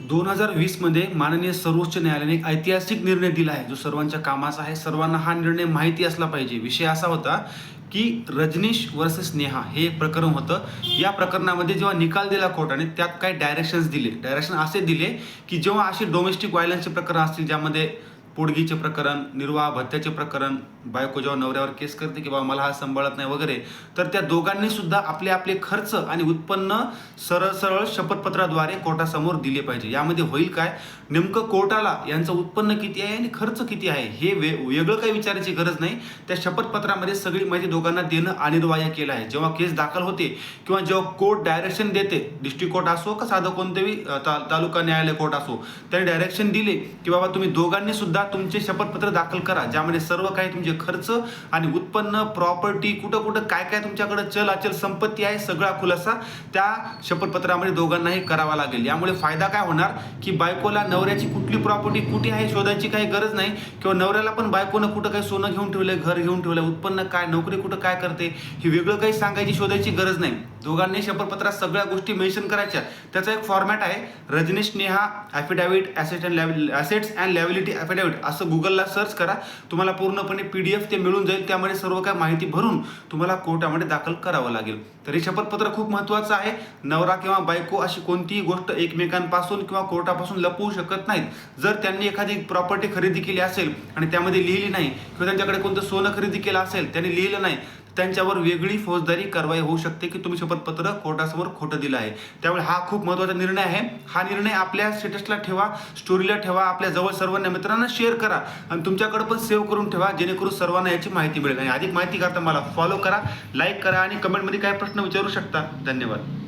2020 मध्ये माननीय सर्वोच्च न्यायालयाने एक ऐतिहासिक निर्णय दिला आहे, जो सर्वांच्या कामाचा आहे. सर्वांना हा निर्णय माहिती असला पाहिजे. विषय असा होता की रजनीश वर्सेस नेहा हे एक प्रकरण होतं. या प्रकरणामध्ये जेव्हा निकाल दिला कोर्टाने, त्यात काही डायरेक्शन असे दिले की जेव्हा असे डोमेस्टिक व्हायलन्सचे प्रकरण असतील, ज्यामध्ये पोडगीचे प्रकरण, निर्वाह भत्त्याचे प्रकरण, बायको जेव्हा नवऱ्यावर केस करते की बाबा मला हा सांभाळत नाही वगैरे, तर त्या दोघांनी सुद्धा आपले आपले खर्च आणि उत्पन्न सरळ सरळ शपथपत्राद्वारे कोर्टासमोर दिले पाहिजे. यामध्ये होईल काय, नेमकं कोर्टाला यांचं उत्पन्न किती आहे आणि खर्च किती आहे हे वेगळं काही विचारायची गरज नाही. त्या शपथपत्रामध्ये सगळी माहिती दोघांना देणं अनिवार्य केलं आहे. जेव्हा केस दाखल होते किंवा जेव्हा कोर्ट डायरेक्शन देते, डिस्ट्रिक्ट कोर्ट असो का साधं कोणतेही तालुका न्यायालय कोर्ट असो, त्याने डायरेक्शन दिले की बाबा तुम्ही दोघांनी सुद्धा तुमचे शपथपत्र दाखल करा, ज्यामध्ये सर्व काही तुमचे खर्च आणि उत्पन्न, प्रॉपर्टी, कुठं कुठं काय काय तुमच्याकडे चल अचल संपत्ती आहे, सगळा खुलासा त्या शपथपत्रामध्ये दोघांनाही करावा लागेल. यामुळे फायदा काय होणार की बायकोला नवऱ्याची कुठली प्रॉपर्टी कुठे आहे शोधायची काही गरज नाही, किंवा नवऱ्याला पण बायकोनं कुठं काही सोनं घेऊन ठेवलंय, घर घेऊन ठेवलंय, उत्पन्न काय, नोकरी कुठं काय करते, ही वेगळं काही सांगायची शोधायची गरज नाही. दोघांनी शपथपत्रात सगळ्या गोष्टी मेन्शन करायच्या. त्याचा एक फॉर्मॅट आहे, Rajneesh Neha affidavit assets and liability affidavit, असं गुगलला सर्च करा, तुम्हाला पूर्णपणे PDF ते मिळून जाईल. त्यामध्ये सर्व काय माहिती भरून तुम्हाला कोर्टामध्ये दाखल करावं लागेल. तर हे शपथपत्र खूप महत्त्वाचं आहे. नवरा किंवा बायको अशी कोणतीही गोष्ट एकमेकांपासून किंवा कोर्टापासून लपवू शकत नाहीत. जर त्यांनी एखादी प्रॉपर्टी खरेदी केली असेल आणि त्यामध्ये लिहिली नाही, किंवा त्यांच्याकडे कोणतं सोनं खरेदी केलं असेल त्यांनी लिहिलं नाही, त्यांच्यावर वेगळी फौजदारी कारवाई होऊ शकते की तुम्ही शपथपत्र कोर्टासमोर खोटं दिलं आहे. त्यामुळे हा खूप महत्त्वाचा निर्णय आहे. हा निर्णय आपल्या स्टेटसला ठेवा, स्टोरीला ठेवा, आपल्या जवळ सर्वांना मित्रांना शेअर करा आणि तुमच्याकडे पण सेव्ह करून ठेवा, जेणेकरून सर्वांना याची माहिती मिळेल. आणि अधिक माहिती करता मला फॉलो करा, लाईक करा आणि कमेंटमध्ये काय प्रश्न विचारू शकता. धन्यवाद.